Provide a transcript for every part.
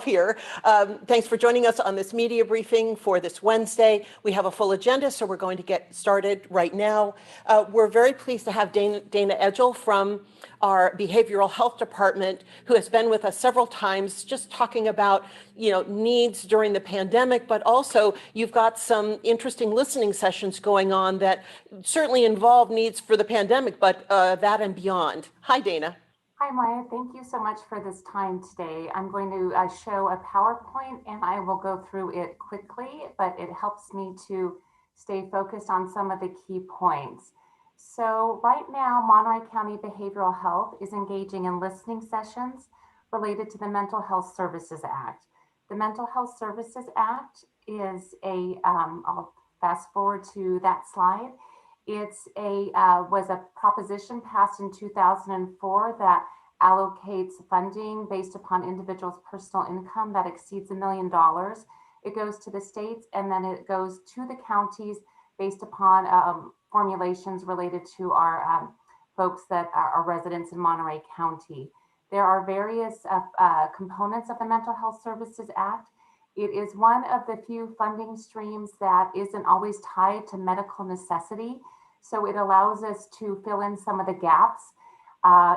Here. Thanks for joining us on this media briefing for this Wednesday. We have a full agenda, so we're going to get started right now. We're very pleased to have Dana Edgell from our behavioral health department, who has been with us several times, just talking about needs during the pandemic, but also you've got some interesting listening sessions going on that certainly involve needs for the pandemic, but that and beyond. Hi, Dana. Hi, Maya. Thank you so much for this time today. I'm going to show a PowerPoint and I will go through it quickly, but it helps me to stay focused on some of the key points. So right now, Monterey County Behavioral Health is engaging in listening sessions related to the Mental Health Services Act. The Mental Health Services Act is I'll fast forward to that slide. It's was a proposition passed in 2004 that allocates funding based upon individuals' personal income that exceeds $1 million. It goes to the states and then it goes to the counties based upon formulations related to our folks that are residents in Monterey County. There are various components of the Mental Health Services Act. It is one of the few funding streams that isn't always tied to medical necessity. So it allows us to fill in some of the gaps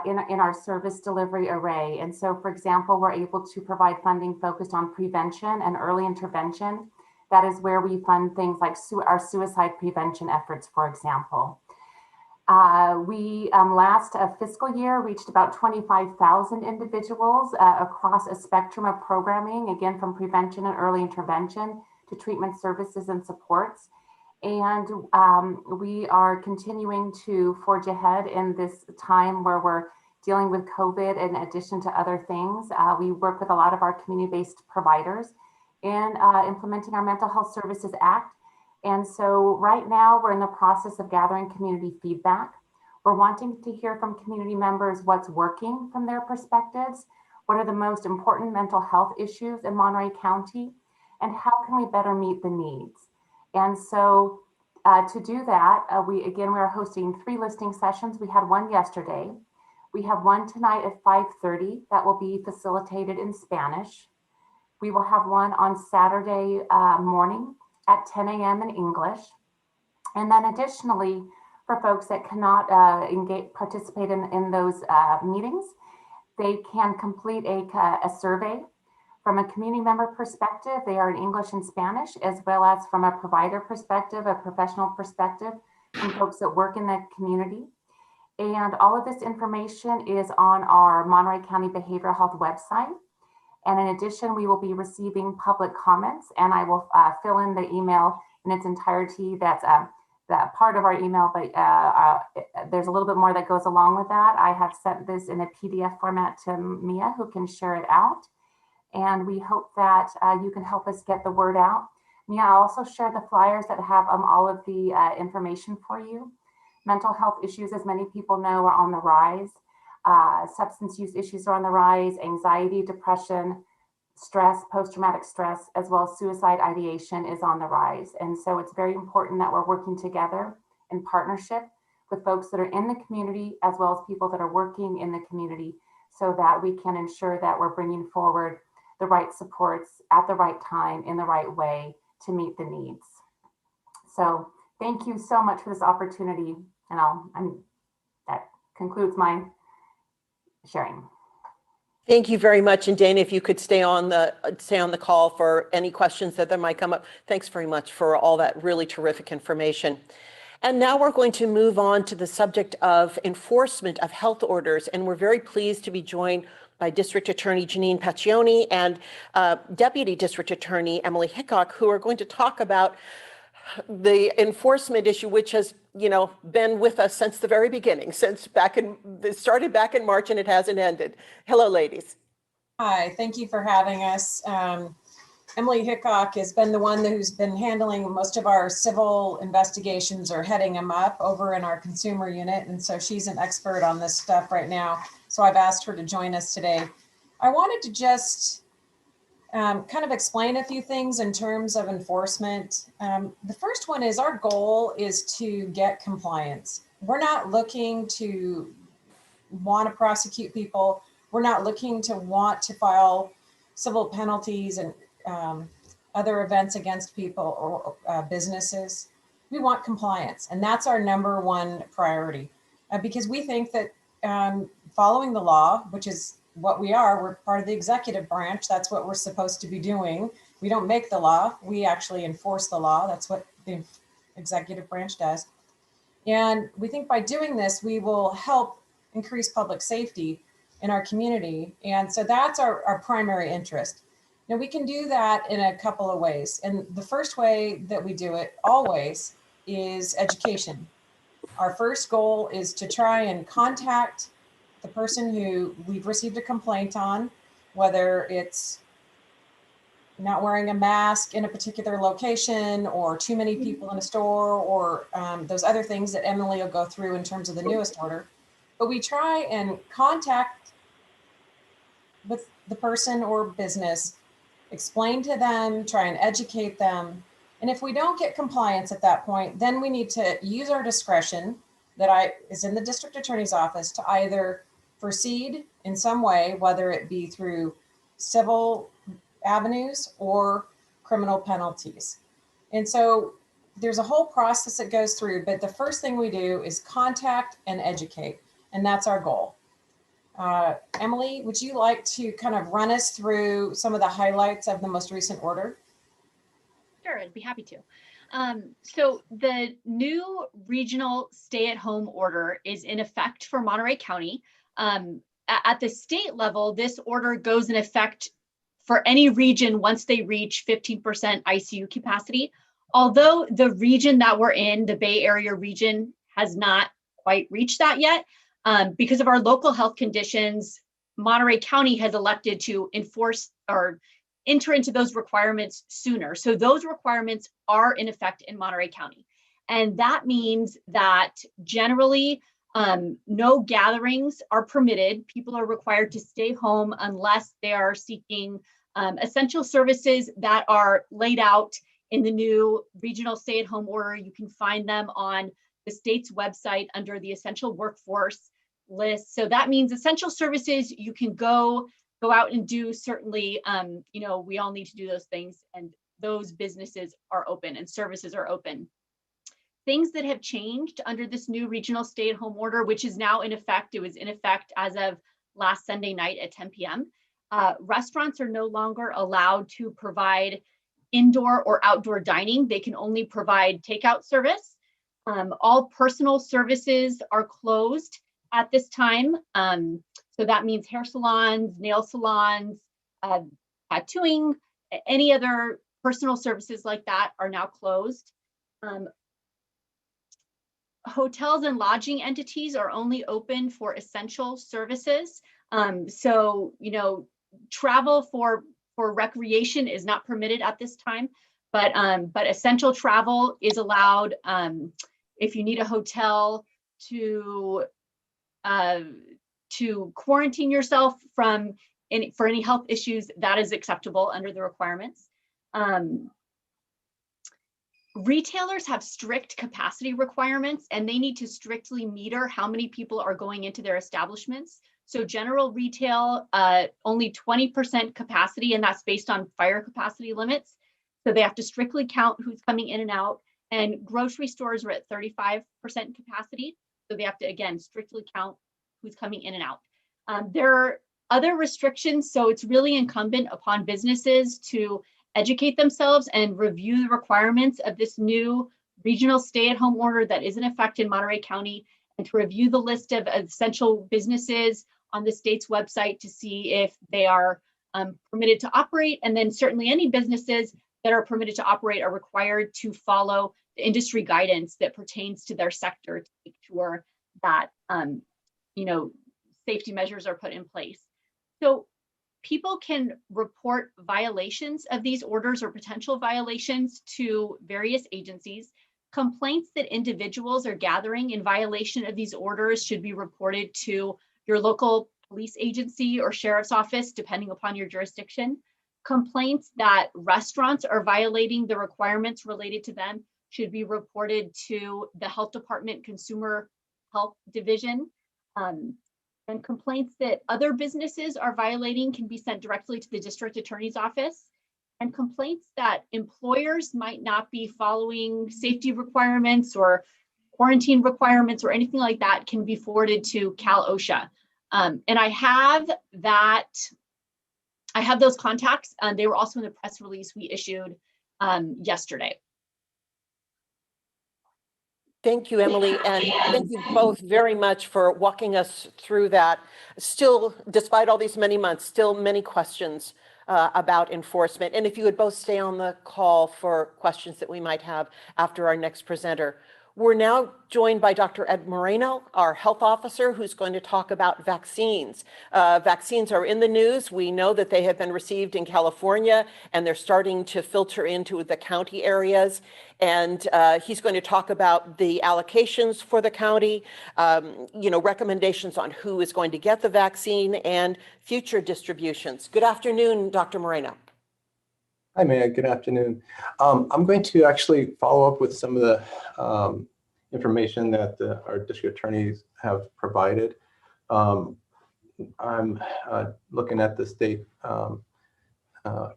in our service delivery array. And so, for example, we're able to provide funding focused on prevention and early intervention. That is where we fund things like our suicide prevention efforts, for example. We last fiscal year reached about 25,000 individuals across a spectrum of programming, again, from prevention and early intervention to treatment services and supports. And we are continuing to forge ahead in this time where we're dealing with COVID in addition to other things. We work with a lot of our community-based providers in implementing our Mental Health Services Act. And so right now we're in the process of gathering community feedback. We're wanting to hear from community members what's working from their perspectives, what are the most important mental health issues in Monterey County, and how can we better meet the needs. And so to do that, we are hosting 3 listening sessions. We had one yesterday. We have one tonight at 5:30 that will be facilitated in Spanish. We will have one on Saturday morning at 10 a.m. in English. And then additionally, for folks that cannot participate in those meetings, they can complete a survey. From a community member perspective, they are in English and Spanish, as well as from a provider perspective, a professional perspective, from folks that work in the community. And all of this information is on our Monterey County Behavioral Health website. And in addition, we will be receiving public comments, and I will fill in the email in its entirety. That's that part of our email, but there's a little bit more that goes along with that. I have sent this in a PDF format to Mia, who can share it out. And we hope that you can help us get the word out. Mia, I'll also share the flyers that have all of the information for you. Mental health issues, as many people know, are on the rise. Substance use issues are on the rise. Anxiety, depression, stress, post-traumatic stress, as well as suicide ideation is on the rise. And so it's very important that we're working together in partnership with folks that are in the community, as well as people that are working in the community, so that we can ensure that we're bringing forward the right supports at the right time in the right way to meet the needs. So thank you so much for this opportunity. And that concludes my sharing. Thank you very much. And Dana, if you could stay on the call for any questions that there might come up. Thanks very much for all that really terrific information. And now we're going to move on to the subject of enforcement of health orders. And we're very pleased to be joined by District Attorney Janine Paccioni and Deputy District Attorney Emily Hickok, who are going to talk about the enforcement issue, which has been with us since the very beginning, it started back in March and it hasn't ended. Hello, ladies. Hi, thank you for having us. Emily Hickok has been the one who's been handling most of our civil investigations or heading them up over in our consumer unit. And so she's an expert on this stuff right now. So I've asked her to join us today. I wanted to just kind of explain a few things in terms of enforcement. The first one is our goal is to get compliance. We're not looking to want to prosecute people. We're not looking to want to file civil penalties and other events against people or businesses. We want compliance, and that's our #1 priority because we think that following the law, which is what we are, we're part of the executive branch. That's what we're supposed to be doing. We don't make the law, we actually enforce the law. That's what the executive branch does. And we think by doing this, we will help increase public safety in our community. And so that's our primary interest. Now we can do that in a couple of ways. And the first way that we do it always is education. Our first goal is to try and contact the person who we've received a complaint on, whether it's not wearing a mask in a particular location or too many people in a store or those other things that Emily will go through in terms of the newest order. But we try and contact with the person or business, explain to them, try and educate them. And if we don't get compliance at that point, then we need to use our discretion that is in the district attorney's office to either proceed in some way, whether it be through civil avenues or criminal penalties. And so there's a whole process that goes through, but the first thing we do is contact and educate, and that's our goal. Emily, would you like to kind of run us through some of the highlights of the most recent order? Sure, I'd be happy to. So the new regional stay-at-home order is in effect for Monterey County. At the state level, this order goes in effect for any region once they reach 15% ICU capacity. Although the region that we're in, the Bay Area region, has not quite reached that yet, because of our local health conditions, Monterey County has elected to enforce or enter into those requirements sooner. So those requirements are in effect in Monterey County. And that means that generally no gatherings are permitted. People are required to stay home unless they are seeking essential services that are laid out in the new regional stay-at-home order. You can find them on the state's website under the essential workforce list. So that means essential services you can go out and do. Certainly, we all need to do those things, and those businesses are open and services are open. Things that have changed under this new regional stay-at-home order, which is now in effect, it was in effect as of last Sunday night at 10 p.m. Restaurants are no longer allowed to provide indoor or outdoor dining. They can only provide takeout service. All personal services are closed at this time. So that means hair salons, nail salons, tattooing, any other personal services like that are now closed. Hotels and lodging entities are only open for essential services. So, travel for recreation is not permitted at this time, but essential travel is allowed. If you need a hotel to quarantine yourself for any health issues, that is acceptable under the requirements. Retailers have strict capacity requirements, and they need to strictly meter how many people are going into their establishments. So general retail, only 20% capacity, and that's based on fire capacity limits. So they have to strictly count who's coming in and out. And grocery stores are at 35% capacity. So they have to, again, strictly count who's coming in and out. There are other restrictions, so it's really incumbent upon businesses to educate themselves and review the requirements of this new regional stay-at-home order that is in effect in Monterey County, and to review the list of essential businesses on the state's website to see if they are permitted to operate. And then certainly any businesses that are permitted to operate are required to follow the industry guidance that pertains to their sector to make sure that safety measures are put in place. So people can report violations of these orders or potential violations to various agencies. Complaints that individuals are gathering in violation of these orders should be reported to your local police agency or sheriff's office, depending upon your jurisdiction. Complaints that restaurants are violating the requirements related to them should be reported to the Health Department Consumer Health Division. And complaints that other businesses are violating can be sent directly to the district attorney's office. And complaints that employers might not be following safety requirements or quarantine requirements or anything like that can be forwarded to Cal OSHA. And I have those contacts. They were also in the press release we issued yesterday. Thank you, Emily, and thank you both very much for walking us through that. Still, despite all these many months, still many questions about enforcement. And if you would both stay on the call for questions that we might have after our next presenter. We're now joined by Dr. Ed Moreno, our health officer, who's going to talk about vaccines. Vaccines are in the news. We know that they have been received in California, and they're starting to filter into the county areas. And he's going to talk about the allocations for the county, recommendations on who is going to get the vaccine, and future distributions. Good afternoon, Dr. Moreno. Hi, Maya. Good afternoon. I'm going to actually follow up with some of the information that our district attorneys have provided. I'm looking at the state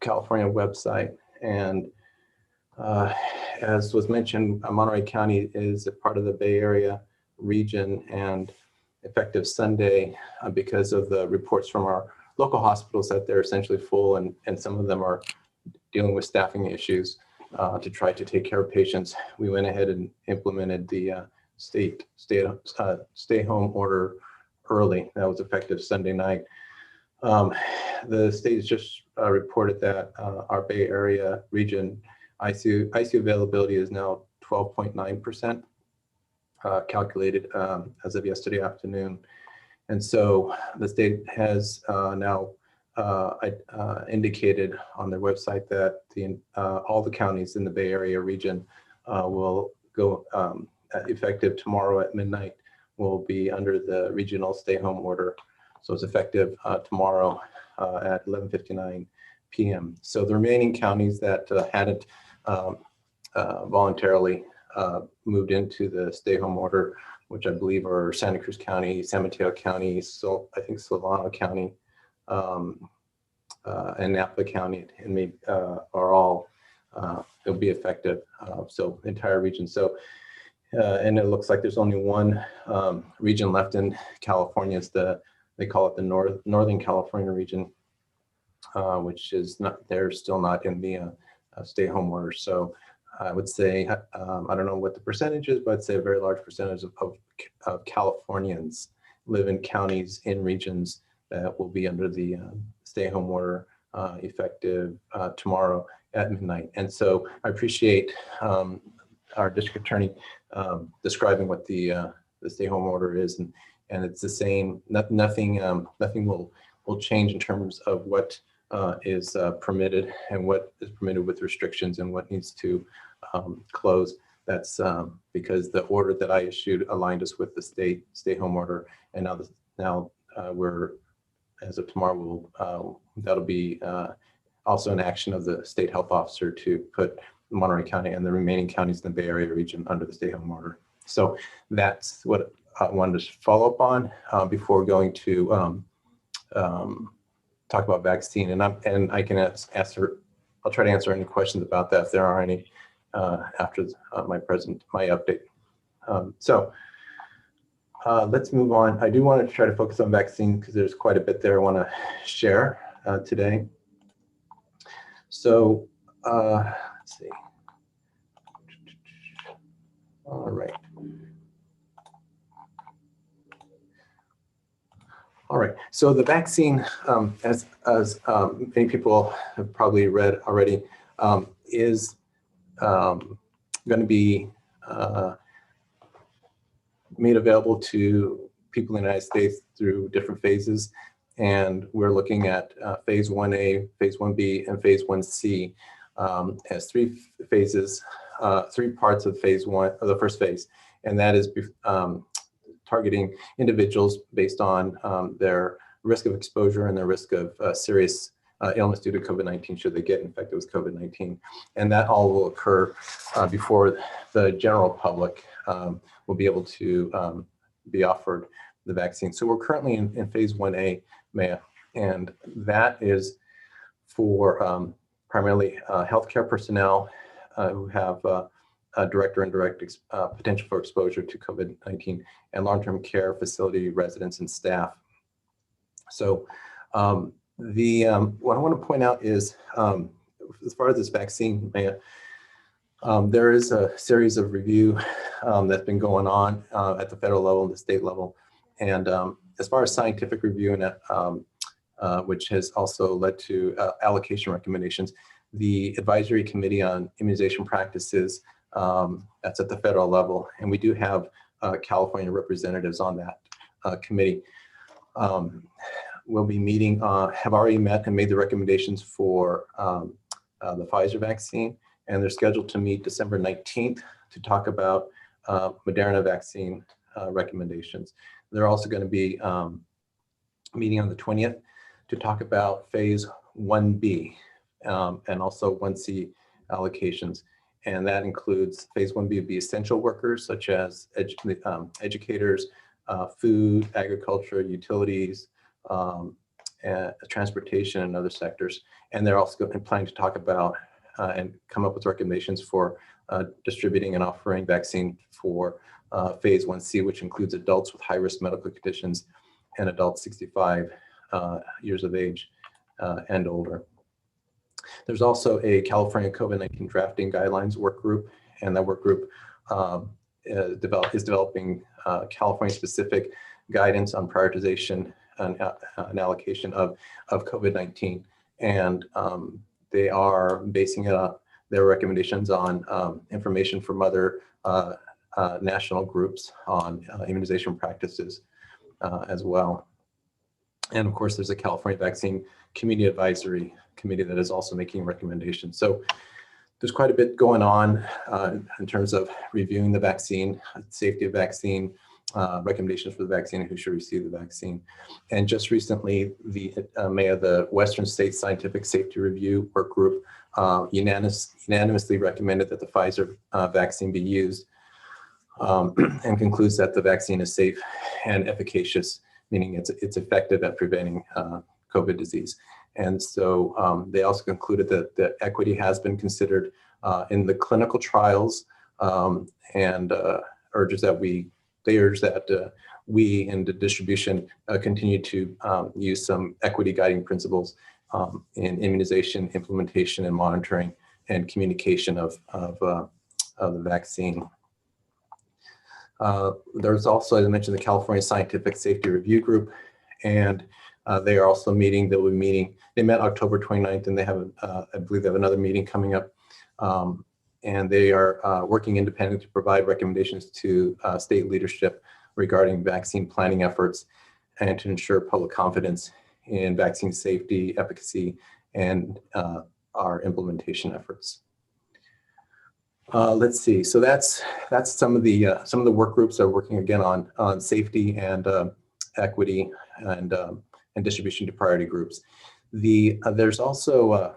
California website, and as was mentioned, Monterey County is a part of the Bay Area region, and effective Sunday, because of the reports from our local hospitals that they're essentially full, and some of them are dealing with staffing issues to try to take care of patients, we went ahead and implemented the stay home order early. That was effective Sunday night. The state has just reported that our Bay Area region ICU availability is now 12.9% calculated as of yesterday afternoon. And so the state has now indicated on their website that all the counties in the Bay Area region will go effective tomorrow at midnight, will be under the regional stay-home order. So it's effective tomorrow at 11:59 p.m. So the remaining counties that hadn't voluntarily moved into the stay-home order, which I believe are Santa Cruz County, San Mateo County, so I think Solano County, and Napa County, and maybe are all it'll be effective. So the entire region. So and it looks like there's only one region left in California. It's they call it the Northern California region, which is not, they're still not in the stay-home order. So I would say I don't know what the percentage is, but I'd say a very large percentage of Californians live in counties in regions that will be under the stay-home order effective tomorrow at midnight. And so I appreciate our district attorney describing what the stay-home order is, and it's the same. Nothing will change in terms of what is permitted and what is permitted with restrictions and what needs to close. That's because the order that I issued aligned us with the state stay-home order, and now we're, as of tomorrow, that'll be also an action of the state health officer to put Monterey County and the remaining counties in the Bay Area region under the stay-home order. So that's what I wanted to follow up on before going to talk about vaccine. And I can answer. I'll try to answer any questions about that if there are any after my update. So let's move on. I do want to try to focus on vaccine because there's quite a bit there I want to share today. So let's see. All right. All right. So the vaccine, as many people have probably read already, is going to be made available to people in the United States through different phases. And we're looking at phase 1A, phase 1B, and phase 1C as three phases, three parts of phase one, of the first phase. And that is targeting individuals based on their risk of exposure and their risk of serious illness due to COVID-19 should they get infected with COVID-19. And that all will occur before the general public will be able to be offered the vaccine. So we're currently in phase 1A, Maya, and that is for primarily healthcare personnel who have direct or indirect potential for exposure to COVID-19 and long-term care facility residents and staff. So what I want to point out is, as far as this vaccine, Maya, there is a series of review that's been going on at the federal level and the state level. And as far as scientific review, and which has also led to allocation recommendations, the Advisory Committee on Immunization Practices, that's at the federal level, and we do have California representatives on that committee. We'll be meeting, have already met and made the recommendations for the Pfizer vaccine, and they're scheduled to meet December 19th to talk about Moderna vaccine recommendations. They're also going to be meeting on the 20th to talk about phase 1B and also 1C allocations. And that includes phase 1B would be essential workers such as educators, food, agriculture, utilities, transportation, and other sectors. And they're also planning to talk about and come up with recommendations for distributing and offering vaccine for phase 1C, which includes adults with high-risk medical conditions and adults 65 years of age and older. There's also a California COVID-19 drafting guidelines work group, and that work group is developing California-specific guidance on prioritization and allocation of COVID-19. And they are basing their recommendations on information from other national groups on immunization practices as well. And of course, there's a California Vaccine Community Advisory Committee that is also making recommendations. So there's quite a bit going on in terms of reviewing the vaccine, safety of vaccine, recommendations for the vaccine, and who should receive the vaccine. And just recently, the the Western States Scientific Safety Review Work Group unanimously recommended that the Pfizer vaccine be used and concludes that the vaccine is safe and efficacious, meaning it's effective at preventing COVID disease. And so they also concluded that equity has been considered in the clinical trials and urge that we in the distribution continue to use some equity guiding principles in immunization, implementation, and monitoring and communication of the vaccine. There's also, as I mentioned, the California Scientific Safety Review Group, and they are also meeting. They'll be meeting. They met October 29th, and they have, I believe, they have another meeting coming up. And they are working independently to provide recommendations to state leadership regarding vaccine planning efforts and to ensure public confidence in vaccine safety, efficacy, and our implementation efforts. Let's see. So that's some of the work groups that are working again on safety and equity and distribution to priority groups. There's also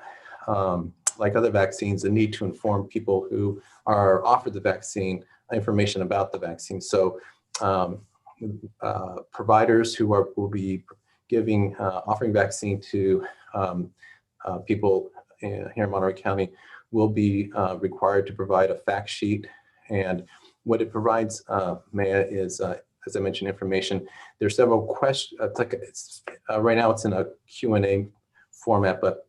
like other vaccines, a need to inform people who are offered the vaccine information about the vaccine. So providers who will be offering vaccine to people here in Monterey County will be required to provide a fact sheet. And what it provides, Maya, is, as I mentioned, information. There's several questions. Right now it's in a Q&A format, but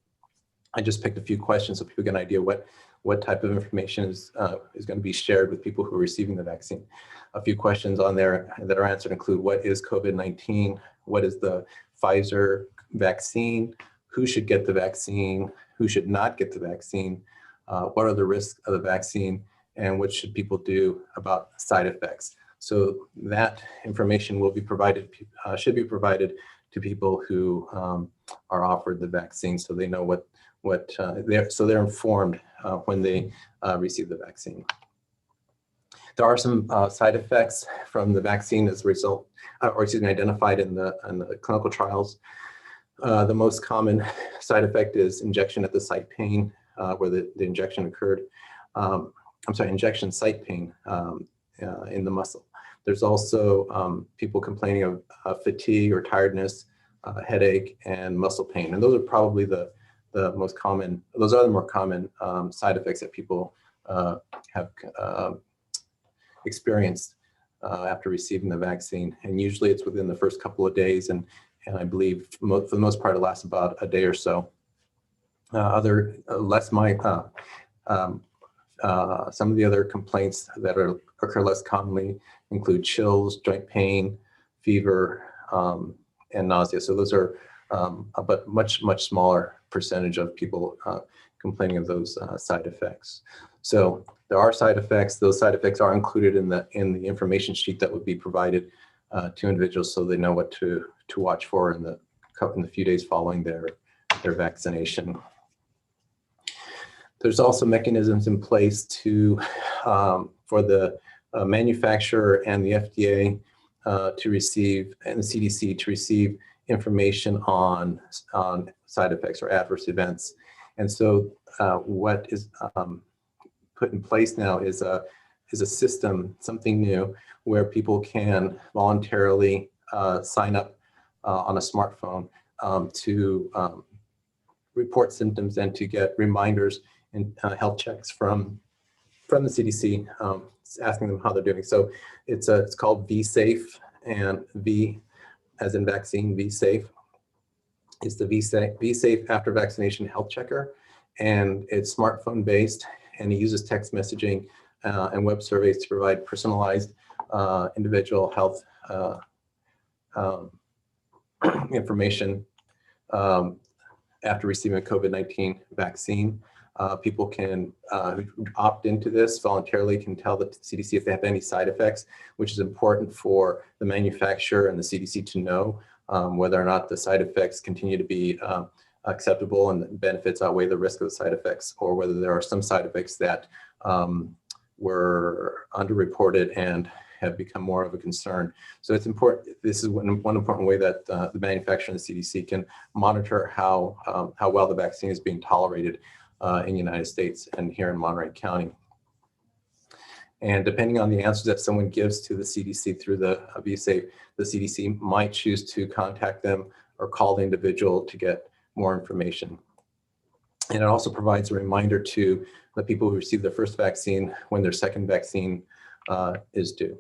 I just picked a few questions so people get an idea what type of information is going to be shared with people who are receiving the vaccine. A few questions on there that are answered include: what is COVID-19? What is the Pfizer vaccine? Who should get the vaccine? Who should not get the vaccine? What are the risks of the vaccine? And what should people do about side effects? So that information will be provided, should be provided to people who are offered the vaccine, so they know so they're informed when they receive the vaccine. There are some side effects from the vaccine as a result, identified in the clinical trials. The most common side effect is injection at the site pain, where the injection occurred. Injection site pain in the muscle. There's also people complaining of fatigue or tiredness, headache, and muscle pain. And those are probably the most common, those are the more common side effects that people have experienced after receiving the vaccine. And usually it's within the first couple of days. And I believe for the most part, it lasts about a day or so. Some of the other complaints that occur less commonly include chills, joint pain, fever, and nausea. So those are but much smaller percentage of people complaining of those side effects. So there are side effects. Those side effects are included in the information sheet that would be provided to individuals, so they know what to watch for in the few days following their vaccination. There's also mechanisms in place to for the manufacturer and the FDA to receive, and the CDC to receive information on side effects or adverse events. And so what is put in place now is a system, something new, where people can voluntarily sign up on a smartphone to report symptoms and to get reminders and health checks from the CDC, asking them how they're doing. So it's called VSafe, and V as in vaccine, VSafe is the VSafe after vaccination health checker, and it's smartphone based, and it uses text messaging and web surveys to provide personalized individual health information after receiving a COVID-19 vaccine. People can opt into this voluntarily, can tell the CDC if they have any side effects, which is important for the manufacturer and the CDC to know whether or not the side effects continue to be acceptable and the benefits outweigh the risk of the side effects, or whether there are some side effects that were underreported and have become more of a concern. So it's important. This is one important way that the manufacturer and the CDC can monitor how well the vaccine is being tolerated in the United States and here in Monterey County. And depending on the answers that someone gives to the CDC through the VSafe, the CDC might choose to contact them or call the individual to get more information. And it also provides a reminder to the people who receive their first vaccine when their second vaccine is due.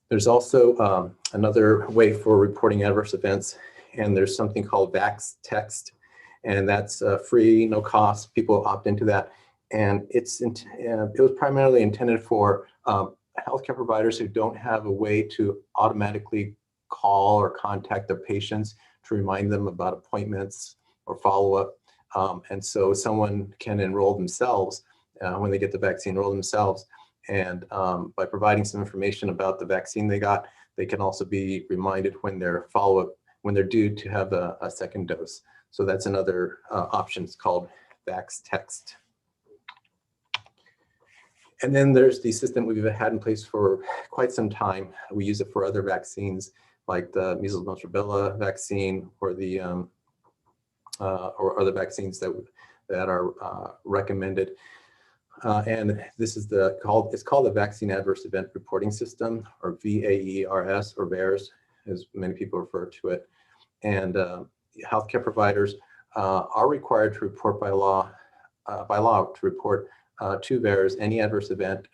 There's also another way for reporting adverse events, and there's something called VaxText, and that's free, no cost. People opt into that, and it was primarily intended for healthcare providers who don't have a way to automatically call or contact their patients to remind them about appointments or follow-up. And so someone can enroll themselves when they get the vaccine, enroll themselves. And by providing some information about the vaccine they got, they can also be reminded when their follow-up, when they're due to have a second dose. So that's another option. It's called VaxText. And then there's the system we've had in place for quite some time. We use it for other vaccines like the measles, mumps, rubella vaccine, or the or other vaccines that are recommended. And this is it's called the Vaccine Adverse Event Reporting System, or VAERS, or VAERS, as many people refer to it. And healthcare providers are required to report by law to report to VAERS any adverse event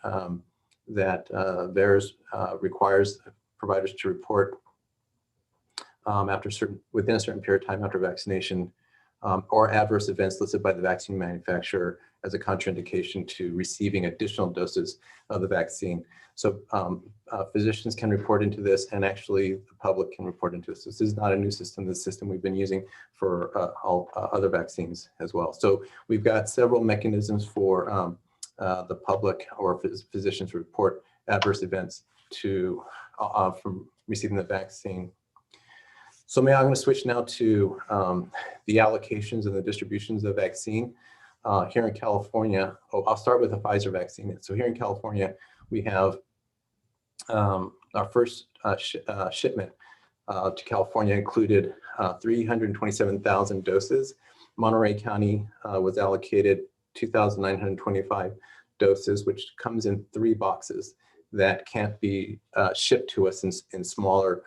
that VAERS requires providers to report within a certain period of time after vaccination, or adverse events listed by the vaccine manufacturer as a contraindication to receiving additional doses of the vaccine. So physicians can report into this, and actually the public can report into this. This is not a new system. This system we've been using for all other vaccines as well. So we've got several mechanisms for the public or physicians to report adverse events from receiving the vaccine. So I'm going to switch now to the allocations and the distributions of vaccine. Here in California, I'll start with the Pfizer vaccine. So here in California, we have our first shipment to California included 327,000 doses. Monterey County was allocated 2,925 doses, which comes in 3 boxes. that can't be shipped to us in smaller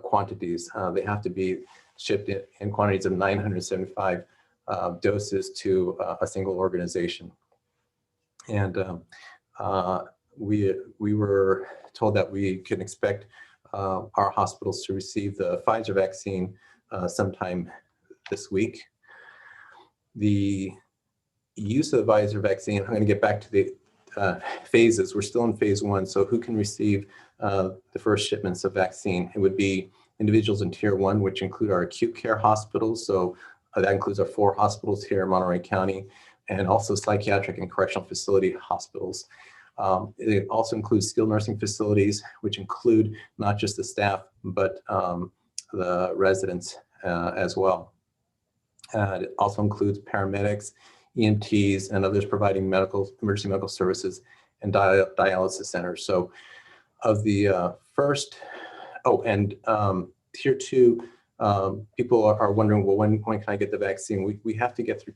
quantities. They have to be shipped in quantities of 975 doses to a single organization. And we were told that we can expect our hospitals to receive the Pfizer vaccine sometime this week. The use of the Pfizer vaccine, I'm going to get back to the phases. We're still in phase 1, so who can receive the first shipments of vaccine? It would be individuals in tier 1, which include our acute care hospitals. So that includes our 4 hospitals here in Monterey County, and also psychiatric and correctional facility hospitals. It also includes skilled nursing facilities, which include not just the staff, but the residents as well. It also includes paramedics, EMTs, and others providing emergency medical services and dialysis centers. So of the first, tier 2, people are wondering, well, when can I get the vaccine? We have to get through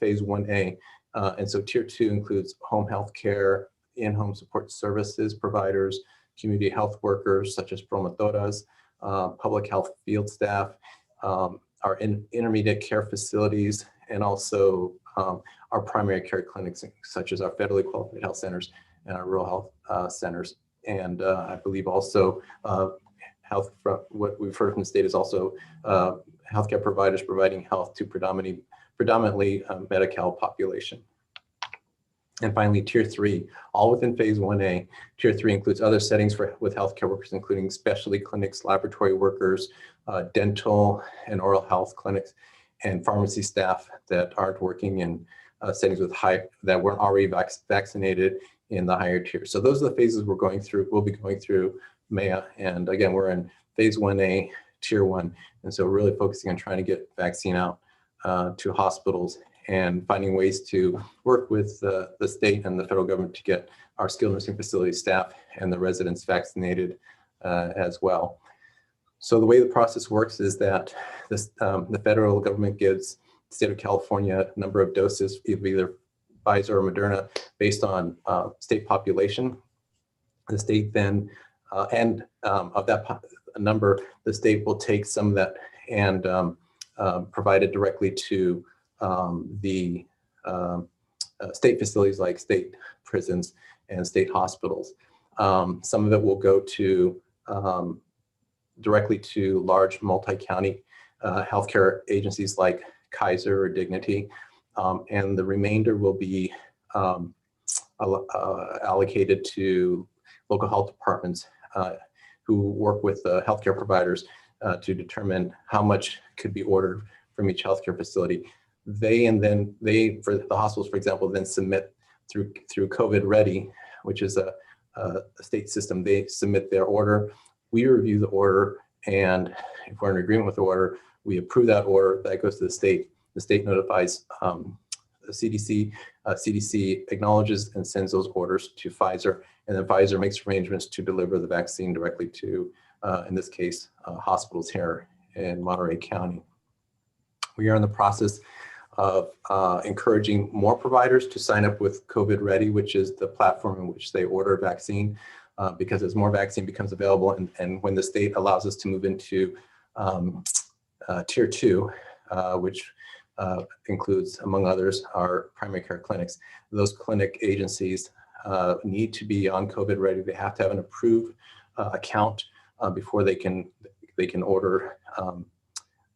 phase 1A. And so tier 2 includes home health care, in-home support services providers, community health workers such as promotoras, public health field staff, our intermediate care facilities, and also our primary care clinics, such as our federally qualified health centers and our rural health centers. And I believe also health, from what we've heard from the state, is also healthcare providers providing health to predominantly Medi-Cal population. And finally, tier 3, all within phase 1A. Tier 3 includes other settings with healthcare workers, including specialty clinics, laboratory workers, dental and oral health clinics, and pharmacy staff that aren't working in settings with that weren't already vaccinated in the higher tier. So those are the phases we're going through. We'll be going through Maya, and again, we're in phase 1A, tier 1, and so really focusing on trying to get vaccine out to hospitals and finding ways to work with the state and the federal government to get our skilled nursing facility staff and the residents vaccinated as well. So the way the process works is that the federal government gives the state of California a number of doses, either Pfizer or Moderna, based on state population. The state then, of that number, the state will take some of that and provide it directly to the state facilities like state prisons and state hospitals. Some of it will go to directly to large multi-county healthcare agencies like Kaiser or Dignity, and the remainder will be allocated to local health departments who work with healthcare providers to determine how much could be ordered from each healthcare facility. They, for the hospitals, for example, then submit through COVID Ready, which is a state system. They submit their order. We review the order, and if we're in agreement with the order, we approve that order. That goes to the state. The state notifies the CDC. CDC acknowledges and sends those orders to Pfizer, and then Pfizer makes arrangements to deliver the vaccine directly to, in this case, hospitals here in Monterey County. We are in the process of encouraging more providers to sign up with COVID Ready, which is the platform in which they order vaccine, because as more vaccine becomes available, and when the state allows us to move into tier 2, which includes, among others, our primary care clinics. Those clinic agencies need to be on COVID Ready. They have to have an approved account before they can order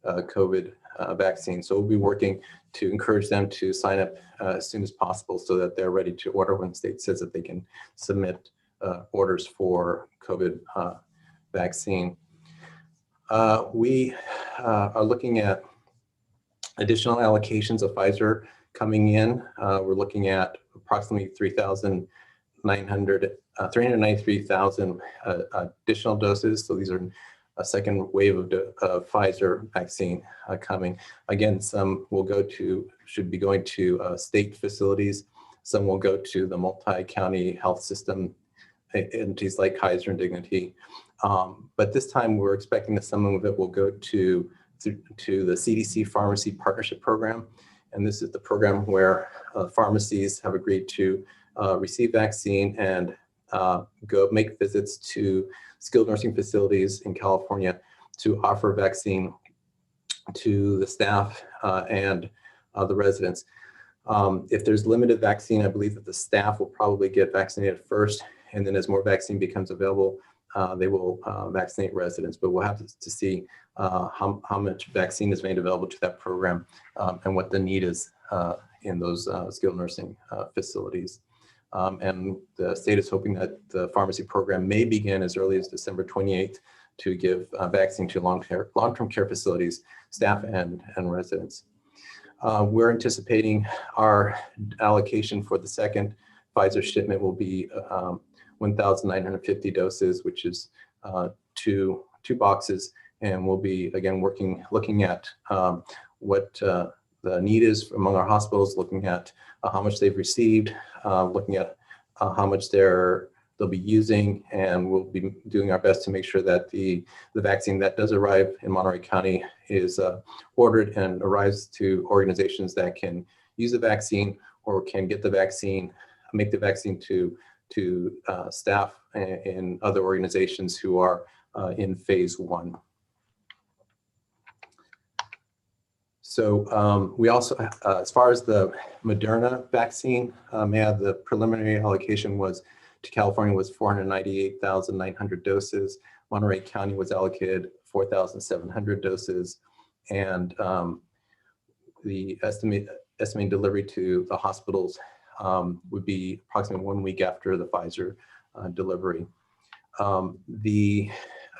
COVID vaccine. So we'll be working to encourage them to sign up as soon as possible so that they're ready to order when the state says that they can submit orders for COVID vaccine. We are looking at additional allocations of Pfizer coming in. We're looking at approximately 393,000 additional doses. So these are a second wave of Pfizer vaccine coming. Again, some will should be going to state facilities. Some will go to the multi-county health system entities like Kaiser and Dignity. But this time we're expecting that some of it will go to the CDC Pharmacy Partnership Program. And this is the program where pharmacies have agreed to receive vaccine and go make visits to skilled nursing facilities in California to offer vaccine to the staff and the residents. If there's limited vaccine, I believe that the staff will probably get vaccinated first, and then as more vaccine becomes available, they will vaccinate residents. But we'll have to see how much vaccine is made available to that program and what the need is in those skilled nursing facilities. And the state is hoping that the pharmacy program may begin as early as December 28th to give vaccine to long-term care facilities, staff and residents. We're anticipating our allocation for the second Pfizer shipment will be 1,950 doses, which is two boxes, and we'll be again looking at what the need is among our hospitals, looking at how much they've received, looking at how much they'll be using, and we'll be doing our best to make sure that the vaccine that does arrive in Monterey County is ordered and arrives to organizations that can use the vaccine or can get the vaccine, make the vaccine to staff in other organizations who are in phase 1. So we also, as far as the Moderna vaccine, the preliminary allocation was to California was 498,900 doses. Monterey County was allocated 4,700 doses, and the estimated delivery to the hospitals would be approximately 1 week after the Pfizer delivery. The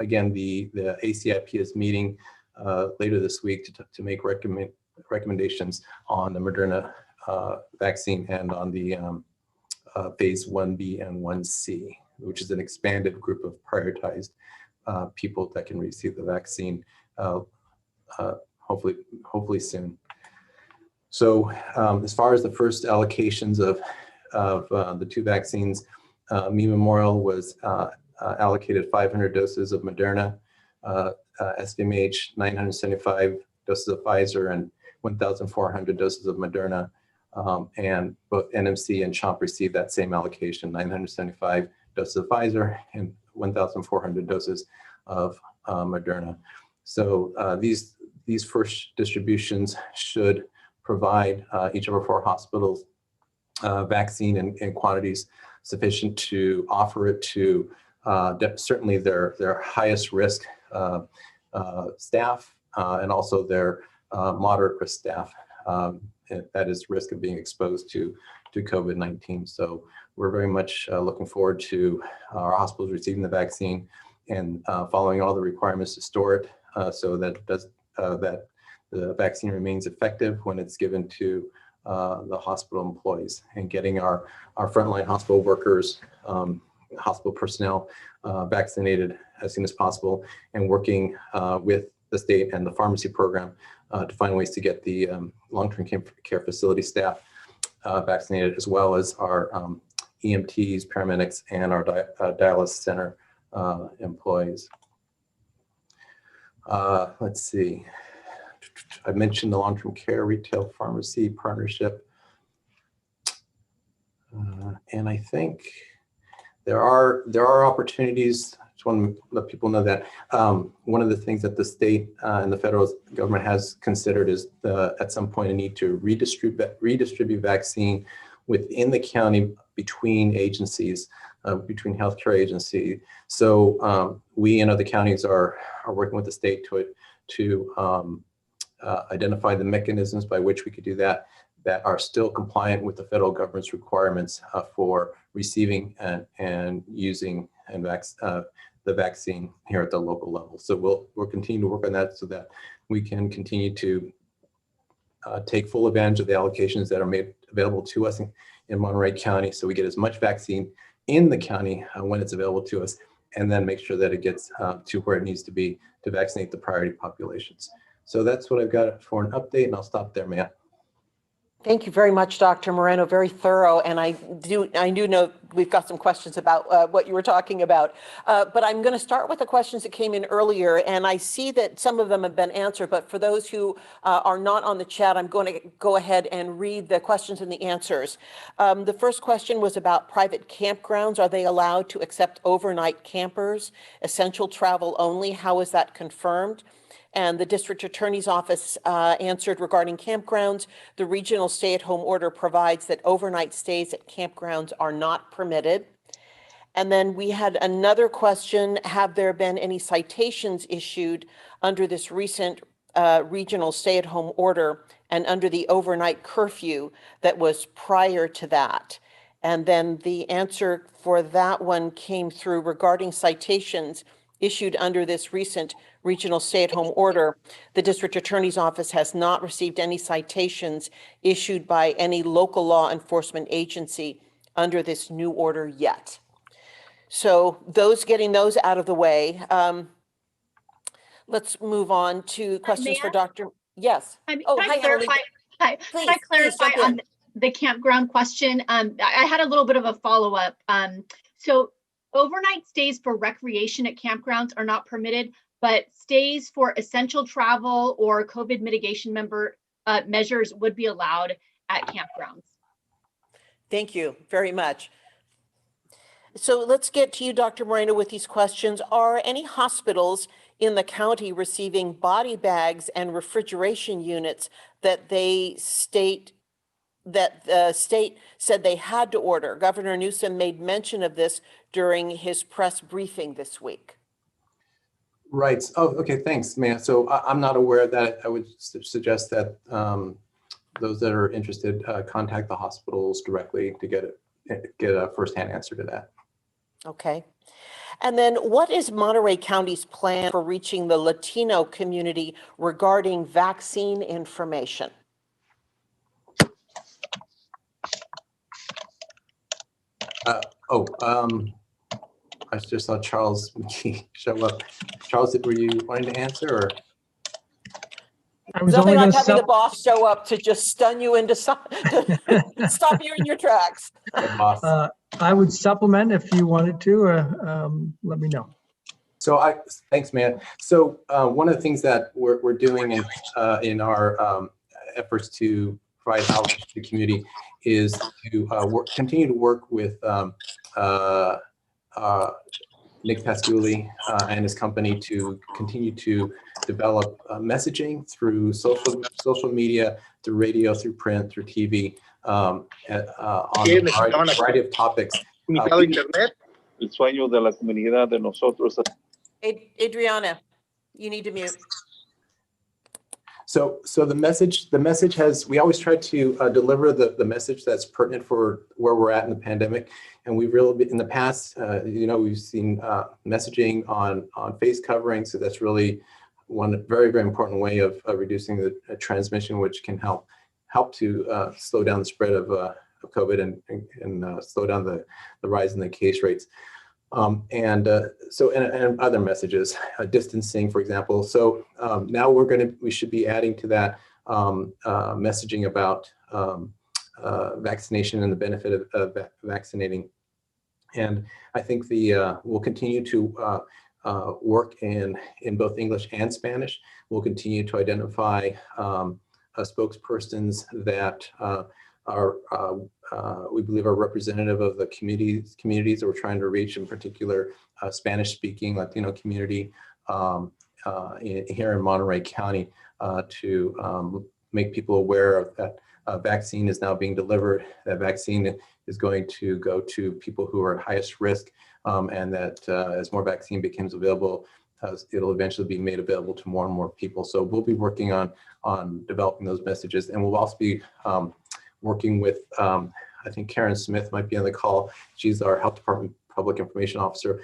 ACIP is meeting later this week to make recommendations on the Moderna vaccine and on the phase 1B and 1C, which is an expanded group of prioritized people that can receive the vaccine hopefully soon. So as far as the first allocations of the 2 vaccines, Me Memorial was allocated 500 doses of Moderna, SVMH 975 doses of Pfizer, and 1,400 doses of Moderna. And both NMC and CHOMP received that same allocation, 975 doses of Pfizer and 1,400 doses of Moderna. So these first distributions should provide each of our 4 hospitals vaccine in quantities sufficient to offer it to certainly their highest risk staff and also their moderate risk staff. That is risk of being exposed to COVID-19. So we're very much looking forward to our hospitals receiving the vaccine and following all the requirements to store it so that the vaccine remains effective when it's given to the hospital employees, and getting our frontline hospital workers, hospital personnel vaccinated as soon as possible, and working with the state and the pharmacy program to find ways to get the long-term care facility staff vaccinated, as well as our EMTs, paramedics, and our dialysis center employees. Let's see. I mentioned the long-term care retail pharmacy partnership. And I think there are opportunities. Just want to let people know that one of the things that the state and the federal government has considered is at some point a need to redistribute vaccine within the county between agencies, between healthcare agencies. So we and other counties are working with the state to identify the mechanisms by which we could do that are still compliant with the federal government's requirements for receiving and using the vaccine here at the local level. So we'll continue to work on that so that we can continue to take full advantage of the allocations that are made available to us in Monterey County, so we get as much vaccine in the county when it's available to us, and then make sure that it gets to where it needs to be to vaccinate the priority populations. So that's what I've got for an update, and I'll stop there, Matt. Thank you very much, Dr. Moreno. Very thorough, and I do know we've got some questions about what you were talking about. But I'm going to start with the questions that came in earlier, and I see that some of them have been answered. But for those who are not on the chat, I'm going to go ahead and read the questions and the answers. The first question was about private campgrounds. Are they allowed to accept overnight campers? Essential travel only. How is that confirmed? And the district attorney's office answered regarding campgrounds. The regional stay-at-home order provides that overnight stays at campgrounds are not permitted. And then we had another question: have there been any citations issued under this recent regional stay-at-home order and under the overnight curfew that was prior to that? And then the answer for that one came through regarding citations issued under this recent regional stay-at-home order. The district attorney's office has not received any citations issued by any local law enforcement agency under this new order yet. So getting those out of the way. Let's move on to questions for Dr. Yes. Can Oh, I hi, clarify? Emily. Hi, Please, can I please clarify jump in. on the campground question? I had a little bit of a follow-up. So overnight stays for recreation at campgrounds are not permitted, but stays for essential travel or COVID mitigation measures would be allowed at campgrounds. Thank you very much. So let's get to you, Dr. Moreno, with these questions. Are any hospitals in the county receiving body bags and refrigeration units that the state said they had to order? Governor Newsom made mention of this during his press briefing this week. Right. Oh, okay. Thanks, Maya. So I'm not aware of that. I would suggest that those that are interested contact the hospitals directly to get a firsthand answer to that. Okay. And then what is Monterey County's plan for reaching the Latino community regarding vaccine information? I just saw Charles McKee show up. Charles, were you wanting to answer, or? I was Nothing only going like to having the boss show up to just stun you into stop you in your tracks. Boss. I would supplement if you wanted to. Let me know. So thanks, man. So one of the things that we're doing in our efforts to provide outreach to the community is to continue to work with Nick Pasculi and his company to continue to develop messaging through social media, through radio, through print, through TV, on a variety of topics. Internet. El sueño de la comunidad de nosotros. Adriana, you need to mute. So the message has, we always try to deliver the message that's pertinent for where we're at in the pandemic. And we've really, in the past, we've seen messaging on face covering. So that's really one very, very important way of reducing the transmission, which can help to slow down the spread of COVID and slow down the rise in the case rates. And other messages, distancing, for example. So now we should be adding to that messaging about vaccination and the benefit of vaccinating. And I think we'll continue to work in both English and Spanish. We'll continue to identify spokespersons that we believe are representative of the communities that we're trying to reach, in particular Spanish-speaking Latino community here in Monterey County, to make people aware of that vaccine is now being delivered. That vaccine is going to go to people who are at highest risk, and that as more vaccine becomes available, it'll eventually be made available to more and more people. So we'll be working on developing those messages, and we'll also be working with, I think Karen Smith might be on the call. She's our Health Department Public Information Officer.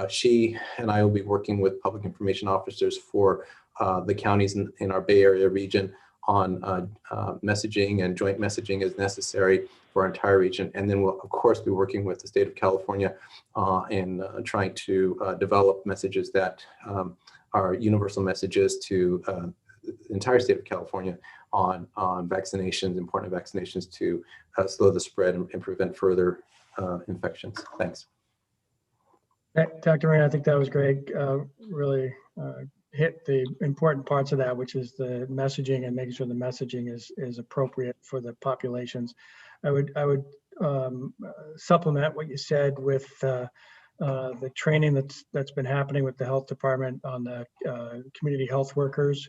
She and I will be working with public information officers for the counties in our Bay Area region on messaging and joint messaging as necessary for our entire region. And then we'll, of course, be working with the state of California in trying to develop messages that are universal messages to the entire state of California on vaccinations, important vaccinations to slow the spread and prevent further infections. Thanks. Dr. Rain, I think that was great. Really hit the important parts of that, which is the messaging and making sure the messaging is appropriate for the populations. I would supplement what you said with the training that's been happening with the health department on the community health workers.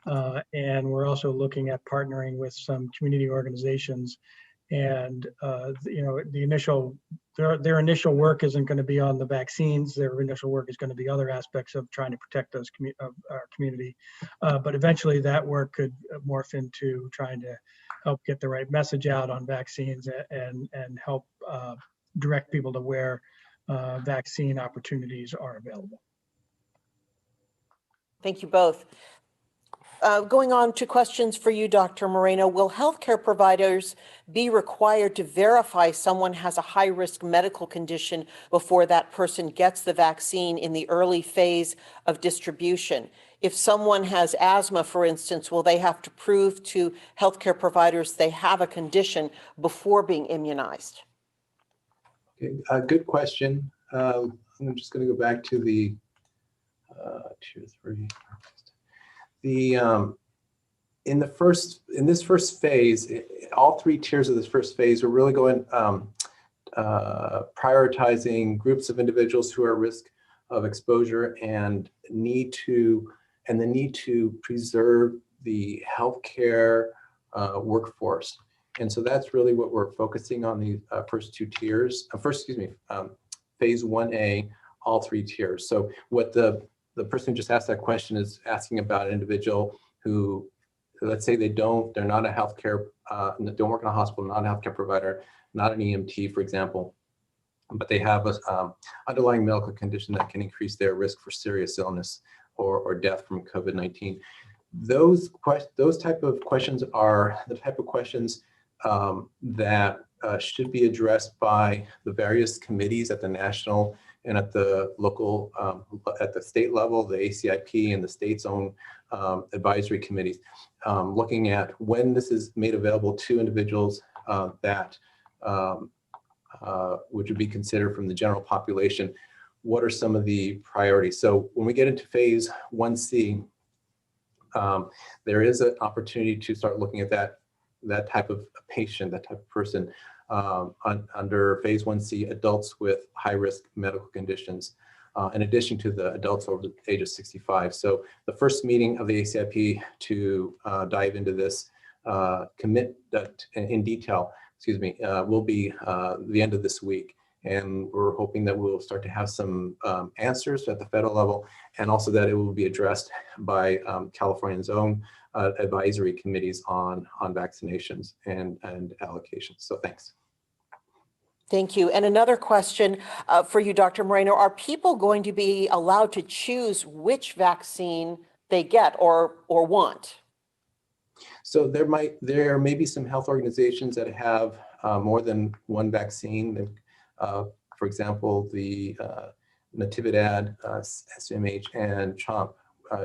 And we're also looking at partnering with some community organizations. And their initial work isn't going to be on the vaccines. Their initial work is going to be other aspects of trying to protect those of our community. But eventually, that work could morph into trying to help get the right message out on vaccines and help direct people to where vaccine opportunities are available. Thank you both. Going on to questions for you, Dr. Moreno. Will healthcare providers be required to verify someone has a high-risk medical condition before that person gets the vaccine in the early phase of distribution? If someone has asthma, for instance, will they have to prove to healthcare providers they have a condition before being immunized? Okay, good question. I'm just going to go back to the tier 3. In this first phase, all 3 tiers of this first phase, we're really going prioritizing groups of individuals who are at risk of exposure and the need to preserve the healthcare workforce. And so that's really what we're focusing on the first 2 tiers. Phase 1A, all 3 tiers. So what the person who just asked that question is asking about an individual who, let's say they're not a healthcare, don't work in a hospital, not a healthcare provider, not an EMT, for example, but they have a underlying medical condition that can increase their risk for serious illness or death from COVID-19. Those type of questions are the type of questions that should be addressed by the various committees at the national and at the local, at the state level, the ACIP and the state's own advisory committees, looking at when this is made available to individuals that which would be considered from the general population, what are some of the priorities? So when we get into phase 1C, there is an opportunity to start looking at that type of patient, that type of person, under phase 1C, adults with high-risk medical conditions, in addition to the adults over the age of 65. So the first meeting of the ACIP to dive into this in detail, will be the end of this week. And we're hoping that we'll start to have some answers at the federal level, and also that it will be addressed by California's own advisory committees on vaccinations and allocations. So thanks. Thank you. And another question for you, Dr. Moreno. Are people going to be allowed to choose which vaccine they get or want? So there may be some health organizations that have more than one vaccine. For example, the Natividad, SMH, and CHOMP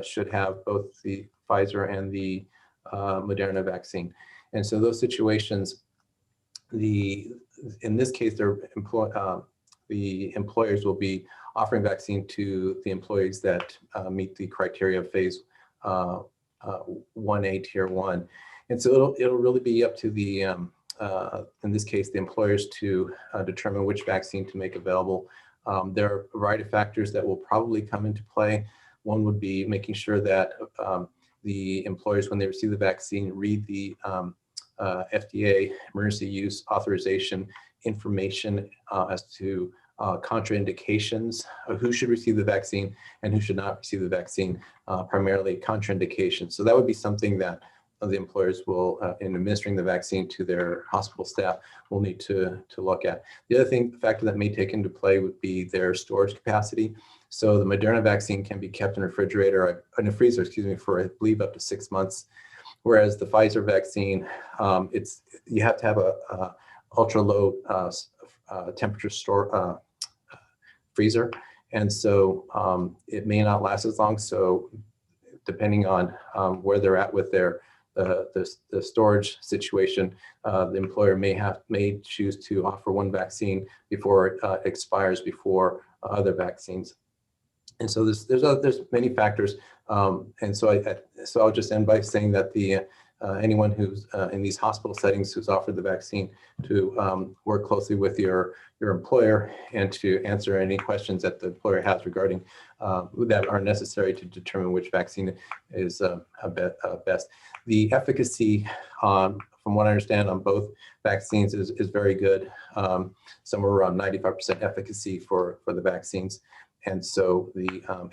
should have both the Pfizer and the Moderna vaccine. And so those situations, in this case, the employers will be offering vaccine to the employees that meet the criteria of phase 1A, tier 1. And so it'll really be up to the, in this case, the employers to determine which vaccine to make available. There are a variety of factors that will probably come into play. One would be making sure that the employers, when they receive the vaccine, read the FDA emergency use authorization information as to contraindications of who should receive the vaccine and who should not receive the vaccine, primarily contraindications. So that would be something that the employers will, in administering the vaccine to their hospital staff, will need to look at. The other factor that may take into play would be their storage capacity. So the Moderna vaccine can be kept in a refrigerator, in a freezer, for I believe up to 6 months. Whereas the Pfizer vaccine, you have to have a ultra low temperature freezer, and so it may not last as long. So depending on where they're at with their the storage situation, the employer may choose to offer one vaccine before it expires before other vaccines. And so there's many factors. And so so I'll just end by saying that anyone who's in these hospital settings who's offered the vaccine to work closely with your employer and to answer any questions that the employer has regarding that are necessary to determine which vaccine is best. The efficacy, from what I understand, on both vaccines is very good, somewhere around 95% efficacy for the vaccines. And so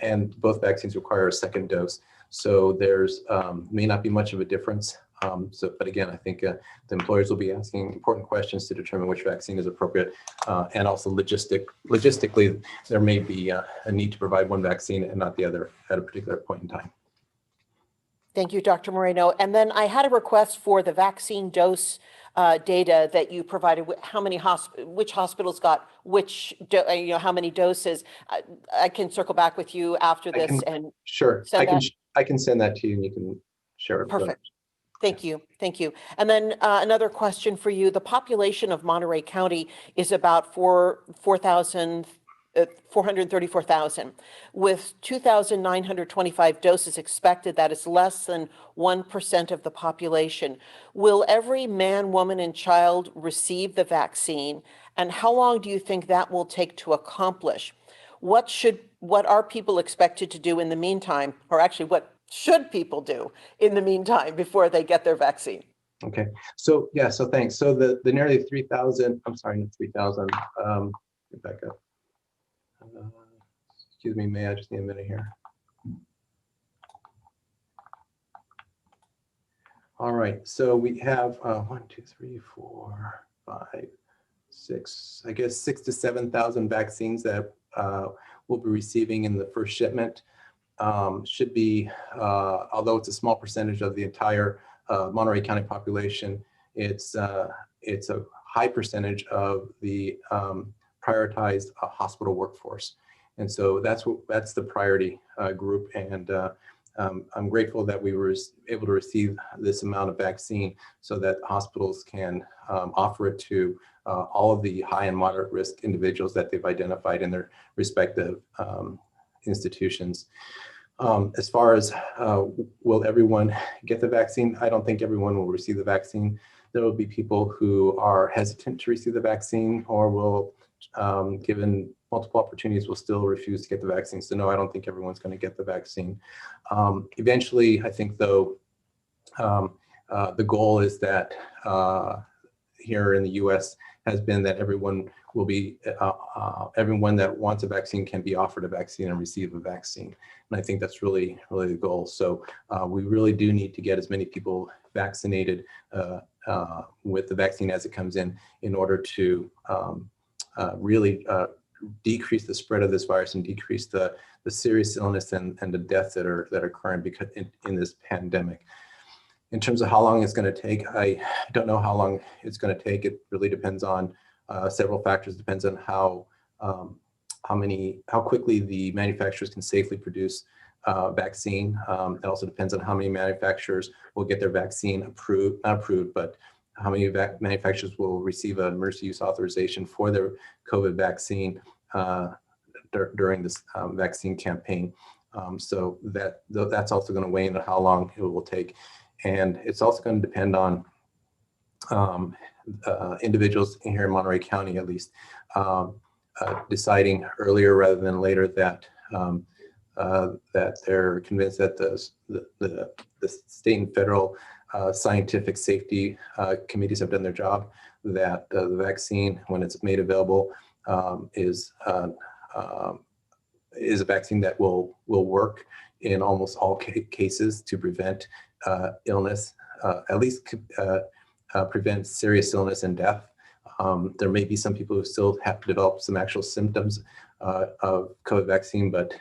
and both vaccines require a second dose. So there's may not be much of a difference. But again, I think the employers will be asking important questions to determine which vaccine is appropriate. And also logistically, there may be a need to provide one vaccine and not the other at a particular point in time. Thank you, Dr. Moreno. And then I had a request for the vaccine dose data that you provided. How many which hospitals got which, how many doses? I can circle back with you after this and sure. I can send that to you and you can share it. Perfect. Thank you. Thank you. And then another question for you. The population of Monterey County is about 434,000. With 2,925 doses expected, that is less than 1% of the population. Will every man, woman, and child receive the vaccine? And how long do you think that will take to accomplish? What are people expected to do in the meantime, or actually what should people do in the meantime before they get their vaccine? Okay, so yeah, so thanks. So the nearly 3,000, I'm sorry, not 3,000, get back up. Excuse me, may I just need a minute here? All right, so we have 1, 2, 3, 4, 5, 6, I guess 6,000 to 7,000 vaccines that we'll be receiving in the first shipment. Should be, although it's a small percentage of the entire Monterey County population, it's a high percentage of the prioritized hospital workforce. And so that's the priority group. And I'm grateful that we were able to receive this amount of vaccine so that hospitals can offer it to all of the high and moderate risk individuals that they've identified in their respective institutions. As far as will everyone get the vaccine? I don't think everyone will receive the vaccine. There will be people who are hesitant to receive the vaccine or will, given multiple opportunities, will still refuse to get the vaccine. So no, I don't think everyone's going to get the vaccine. Eventually, I think though, the goal is that here in the US has been that everyone will be, everyone that wants a vaccine can be offered a vaccine and receive a vaccine. And I think that's really, really the goal. So we really do need to get as many people vaccinated with the vaccine as it comes in order to really decrease the spread of this virus and decrease the serious illness and the deaths that are occurring because in this pandemic. In terms of how long it's going to take, I don't know how long it's going to take. It really depends on several factors. It depends on how quickly the manufacturers can safely produce vaccine. It also depends on how many manufacturers will get their vaccine approved, not approved, but how many manufacturers will receive an emergency use authorization for their COVID vaccine during this vaccine campaign. So that's also going to weigh into how long it will take. And it's also going to depend on individuals here in Monterey County, at least, deciding earlier rather than later that that they're convinced that the state and federal scientific safety committees have done their job, that the vaccine, when it's made available, is a vaccine that will work in almost all cases to prevent illness, at least prevent serious illness and death. There may be some people who still have to develop some actual symptoms of COVID vaccine, but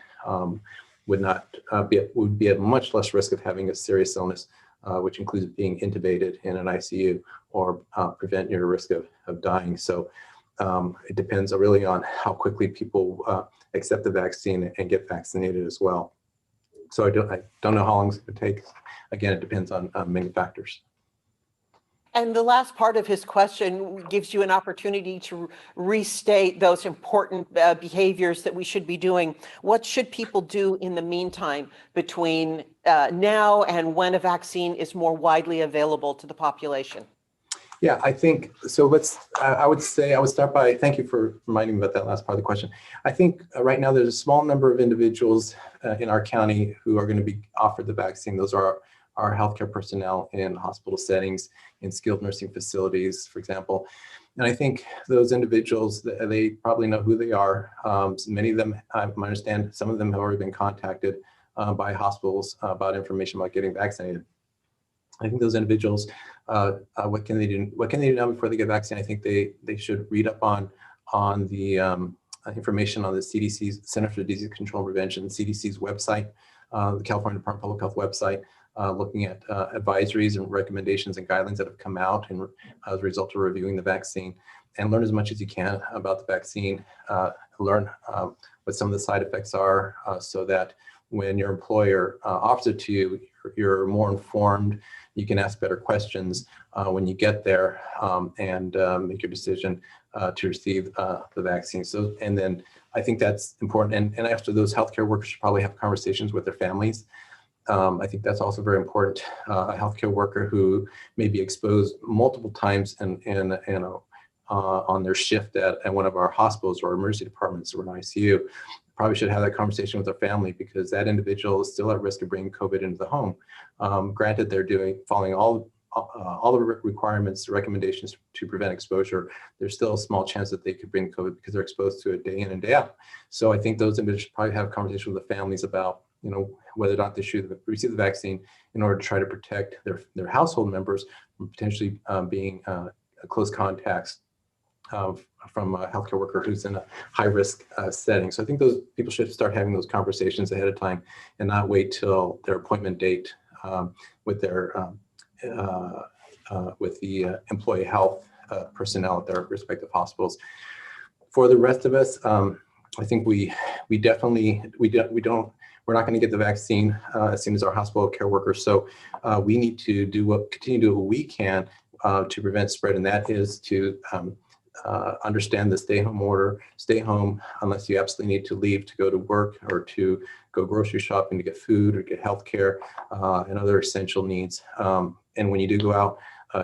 would be at much less risk of having a serious illness, which includes being intubated in an ICU or prevent your risk of dying. So it depends really on how quickly people accept the vaccine and get vaccinated as well. So I don't know how long it's going to take. Again, it depends on many factors. And the last part of his question gives you an opportunity to restate those important behaviors that we should be doing. What should people do in the meantime between now and when a vaccine is more widely available to the population? Yeah, I think so. I would start by, thank you for reminding me about that last part of the question. I think right now there's a small number of individuals in our county who are going to be offered the vaccine. Those are our healthcare personnel in hospital settings, in skilled nursing facilities, for example. And I think those individuals, they probably know who they are. Many of them, I understand, some of them have already been contacted by hospitals about information about getting vaccinated. I think those individuals, what can they do? What can they do now before they get vaccinated? I think they should read up on the information on the CDC's Center for Disease Control and Prevention, CDC's website, the California Department of Public Health website, looking at advisories and recommendations and guidelines that have come out and as a result of reviewing the vaccine, and learn as much as you can about the vaccine, learn what some of the side effects are, so that when your employer offers it to you, you're more informed, you can ask better questions when you get there, and make your decision to receive the vaccine. So, and then I think that's important. And after those healthcare workers should probably have conversations with their families. I think that's also very important. A healthcare worker who may be exposed multiple times on their shift at one of our hospitals or emergency departments or an ICU probably should have that conversation with their family, because that individual is still at risk of bringing COVID into the home. Granted, they're following all the requirements, recommendations to prevent exposure. There's still a small chance that they could bring COVID because they're exposed to it day in and day out. So I think those individuals should probably have a conversation with the families about, whether or not they should receive the vaccine in order to try to protect their household members from potentially being close contacts from a healthcare worker who's in a high-risk setting. So I think those people should start having those conversations ahead of time and not wait till their appointment date with their with the employee health personnel at their respective hospitals. For the rest of us, I think we're not going to get the vaccine as soon as our hospital care workers. So we need to continue to do what we can to prevent spread, and that is to understand the stay home order. Stay home unless you absolutely need to leave to go to work or to go grocery shopping to get food or get health care and other essential needs. And when you do go out,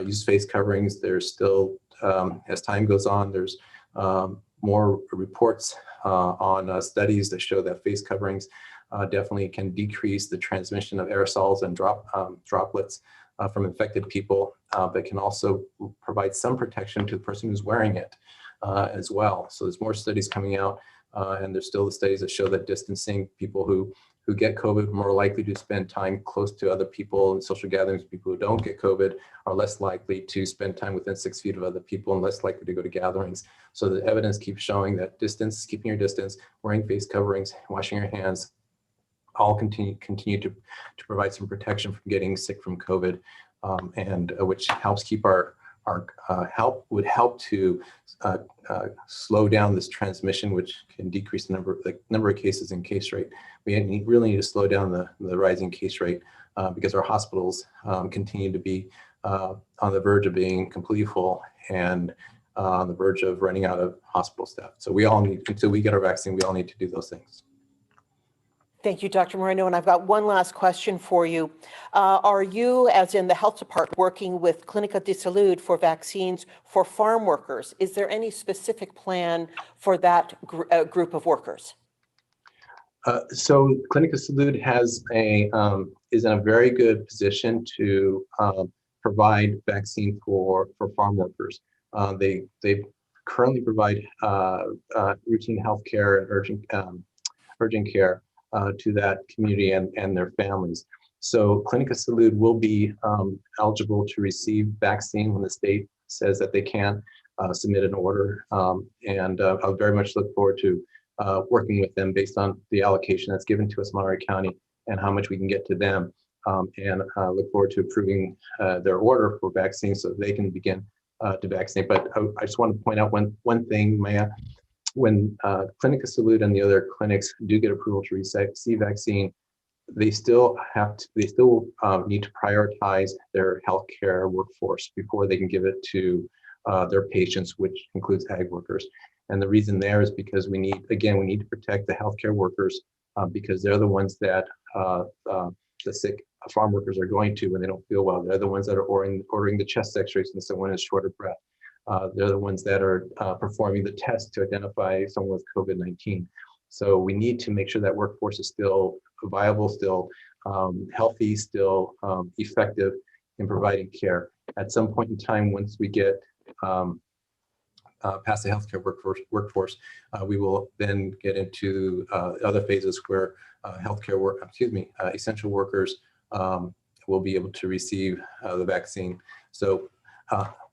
use face coverings. There's still, as time goes on, there's more reports on studies that show that face coverings definitely can decrease the transmission of aerosols and droplets from infected people, but can also provide some protection to the person who's wearing it as well. So there's more studies coming out, and there's still the studies that show that distancing, people who get COVID are more likely to spend time close to other people in social gatherings. People who don't get COVID are less likely to spend time within 6 feet of other people and less likely to go to gatherings. So the evidence keeps showing that distance, keeping your distance, wearing face coverings, washing your hands, all continue to provide some protection from getting sick from COVID, and which helps keep would help to slow down this transmission, which can decrease the number of cases and case rate. We really need to slow down the rising case rate because our hospitals continue to be on the verge of being completely full and on the verge of running out of hospital staff. So we all need, until we get our vaccine, we all need to do those things. Thank you, Dr. Moreno. And I've got one last question for you. Are you, as in the health department, working with Clínica de Salud for vaccines for farm workers? Is there any specific plan for that group of workers? So Clínica de Salud is in a very good position to provide vaccine for farm workers. They currently provide routine health care and urgent care to that community and their families. So Clínica de Salud will be eligible to receive vaccine when the state says that they can submit an order. And I very much look forward to working with them based on the allocation that's given to us, Monterey County, and how much we can get to them. And look forward to approving their order for vaccines so that they can begin to vaccinate. But I just want to point out one thing, Maya. When Clínica de Salud and the other clinics do get approval to receive vaccine, they still need to prioritize their healthcare workforce before they can give it to their patients, which includes ag workers. And the reason there is because we need to protect the healthcare workers because they're the ones that the sick farm workers are going to when they don't feel well. They're the ones that are ordering the chest x-rays when someone is short of breath. They're the ones that are performing the tests to identify someone with COVID-19. So we need to make sure that workforce is still viable, still healthy, still effective in providing care. At some point in time, once we get past the healthcare workforce, we will then get into other phases where essential workers will be able to receive the vaccine. So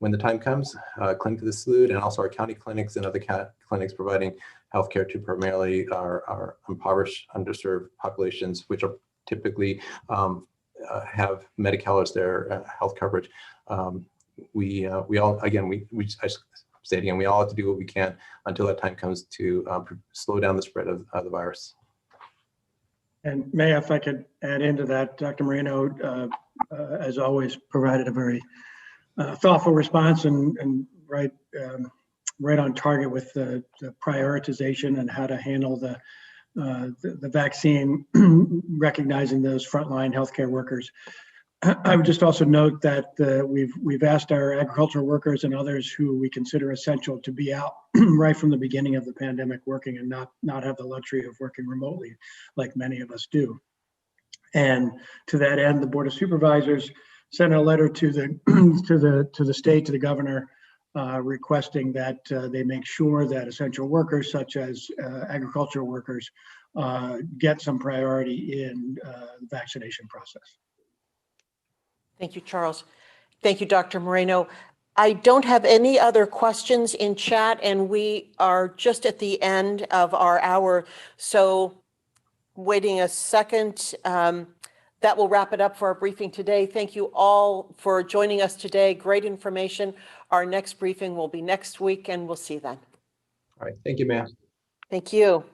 when the time comes, Clinic of the Salute and also our county clinics and other clinics providing healthcare to primarily our impoverished, underserved populations, which are typically have Medi-Cal as their health coverage. We all have to do what we can until that time comes to slow down the spread of the virus. And if I could add into that, Dr. Moreno, as always, provided a very thoughtful response and right on target with the prioritization and how to handle the vaccine, recognizing those frontline healthcare workers. I would just also note that we've asked our agricultural workers and others who we consider essential to be out right from the beginning of the pandemic working and not have the luxury of working remotely like many of us do. And to that end, the Board of Supervisors sent a letter to the state, to the governor, requesting that they make sure that essential workers such as agricultural workers get some priority in the vaccination process. Thank you, Charles. Thank you, Dr. Moreno. I don't have any other questions in chat, and we are just at the end of our hour. So waiting a second, that will wrap it up for our briefing today. Thank you all for joining us today. Great information. Our next briefing will be next week, and we'll see you then. All right. Thank you, ma'am. Thank you.